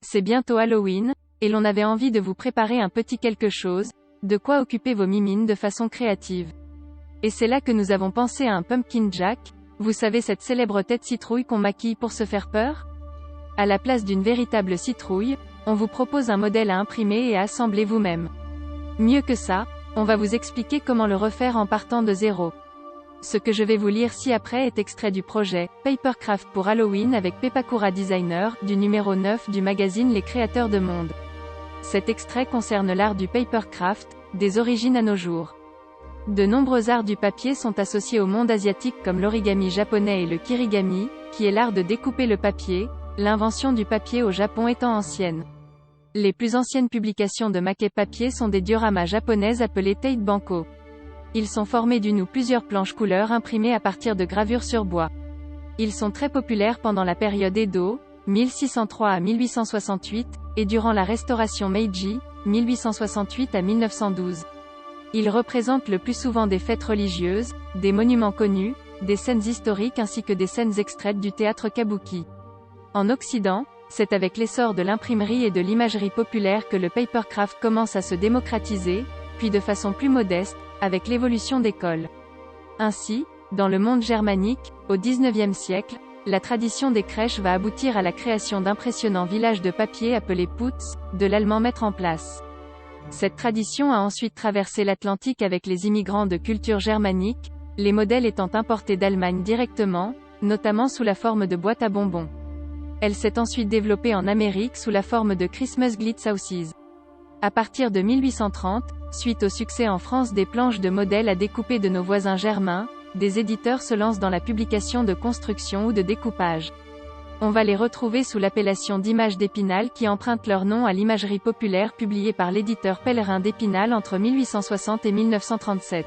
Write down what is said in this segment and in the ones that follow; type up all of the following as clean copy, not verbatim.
C'est bientôt Halloween, et l'on avait envie de vous préparer un petit quelque chose, de quoi occuper vos mimines de façon créative. Et c'est là que nous avons pensé à un Pumpkin Jack, vous savez cette célèbre tête citrouille qu'on maquille pour se faire peur? À la place d'une véritable citrouille, on vous propose un modèle à imprimer et à assembler vous-même. Mieux que ça, on va vous expliquer comment le refaire en partant de zéro. Ce que je vais vous lire ci-après est extrait du projet « Papercraft pour Halloween avec Pepakura Designer » du numéro 9 du magazine Les Créateurs de Monde. Cet extrait concerne l'art du papercraft, des origines à nos jours. De nombreux arts du papier sont associés au monde asiatique comme l'origami japonais et le kirigami, qui est l'art de découper le papier, l'invention du papier au Japon étant ancienne. Les plus anciennes publications de maquettes papier sont des dioramas japonaises appelées Tate Banko. Ils sont formés d'une ou plusieurs planches couleurs imprimées à partir de gravures sur bois. Ils sont très populaires pendant la période Edo, 1603 à 1868, et durant la restauration Meiji, 1868 à 1912. Ils représentent le plus souvent des fêtes religieuses, des monuments connus, des scènes historiques ainsi que des scènes extraites du théâtre kabuki. En Occident, c'est avec l'essor de l'imprimerie et de l'imagerie populaire que le papercraft commence à se démocratiser, puis de façon plus modeste, avec l'évolution des cols. Ainsi, dans le monde germanique, au XIXe siècle, la tradition des crèches va aboutir à la création d'impressionnants villages de papier appelés Putz, de l'allemand mettre en place. Cette tradition a ensuite traversé l'Atlantique avec les immigrants de culture germanique, les modèles étant importés d'Allemagne directement, notamment sous la forme de boîtes à bonbons. Elle s'est ensuite développée en Amérique sous la forme de Christmas Glitz Houses. À partir de 1830, suite au succès en France des planches de modèles à découper de nos voisins germains, des éditeurs se lancent dans la publication de construction ou de découpage. On va les retrouver sous l'appellation d'images d'Épinal qui empruntent leur nom à l'imagerie populaire publiée par l'éditeur Pellerin d'Épinal entre 1860 et 1937.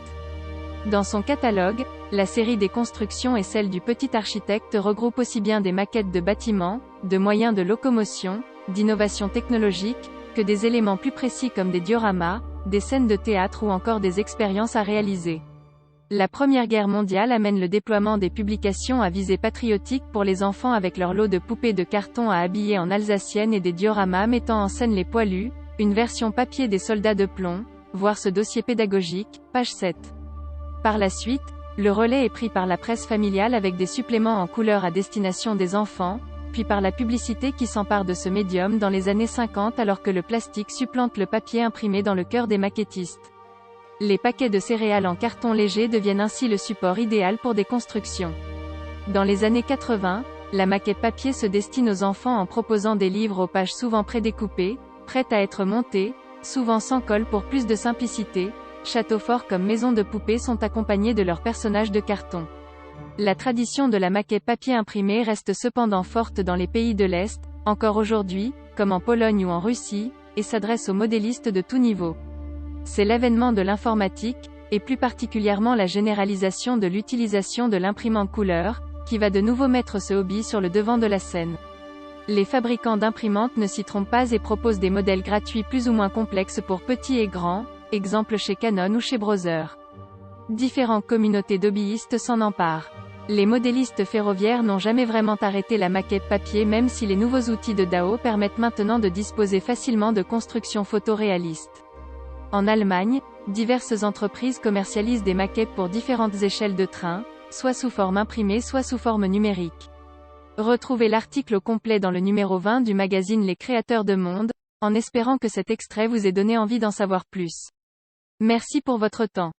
Dans son catalogue, la série des constructions et celle du petit architecte regroupe aussi bien des maquettes de bâtiments, de moyens de locomotion, d'innovations technologiques, que des éléments plus précis comme des dioramas, des scènes de théâtre ou encore des expériences à réaliser. La Première Guerre mondiale amène le déploiement des publications à visée patriotique pour les enfants avec leur lot de poupées de carton à habiller en alsacienne et des dioramas mettant en scène les poilus, une version papier des soldats de plomb, voir ce dossier pédagogique, page 7. Par la suite, le relais est pris par la presse familiale avec des suppléments en couleur à destination des enfants, puis par la publicité qui s'empare de ce médium dans les années 50 alors que le plastique supplante le papier imprimé dans le cœur des maquettistes. Les paquets de céréales en carton léger deviennent ainsi le support idéal pour des constructions. Dans les années 80, la maquette papier se destine aux enfants en proposant des livres aux pages souvent prédécoupées, prêtes à être montées, souvent sans colle pour plus de simplicité. Châteaux forts comme maisons de poupées sont accompagnés de leurs personnages de carton. La tradition de la maquette papier imprimé reste cependant forte dans les pays de l'Est, encore aujourd'hui, comme en Pologne ou en Russie, et s'adresse aux modélistes de tout niveau. C'est l'avènement de l'informatique, et plus particulièrement la généralisation de l'utilisation de l'imprimante couleur, qui va de nouveau mettre ce hobby sur le devant de la scène. Les fabricants d'imprimantes ne s'y trompent pas et proposent des modèles gratuits plus ou moins complexes pour petits et grands, exemple chez Canon ou chez Brother. Différentes communautés d'hobbyistes s'en emparent. Les modélistes ferroviaires n'ont jamais vraiment arrêté la maquette papier même si les nouveaux outils de DAO permettent maintenant de disposer facilement de constructions photoréalistes. En Allemagne, diverses entreprises commercialisent des maquettes pour différentes échelles de train, soit sous forme imprimée soit sous forme numérique. Retrouvez l'article au complet dans le numéro 20 du magazine Les Créateurs de Monde, en espérant que cet extrait vous ait donné envie d'en savoir plus. Merci pour votre temps.